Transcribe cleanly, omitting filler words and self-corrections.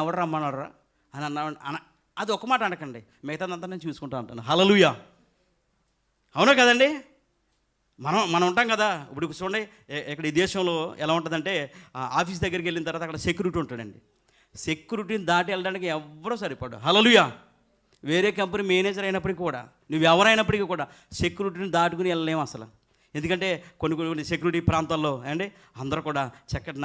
ఎవరు రమ్మన్నారా అని అది ఒక మాట అనకండి, మిగతాదంతా నేను చూసుకుంటా అంటాను. హల్లెలూయా. అవునా కదండి? మనం ఉంటాం కదా. ఇప్పుడు చూడండి, ఇక్కడ ఈ దేశంలో ఎలా ఉంటుందంటే, ఆఫీస్ దగ్గరికి వెళ్ళిన తర్వాత అక్కడ సెక్యూరిటీ ఉంటాడండి. సెక్యూరిటీని దాటి వెళ్ళడానికి ఎవరో సరిపడు. హల్లెలూయా. వేరే కంపెనీ మేనేజర్ అయినప్పటికీ కూడా, నువ్వు ఎవరైనప్పటికీ కూడా సెక్యూరిటీని దాటుకుని వెళ్ళలేము అసలు. ఎందుకంటే కొన్ని సెక్యూరిటీ ప్రాంతాల్లో అండి అందరూ కూడా చక్కటి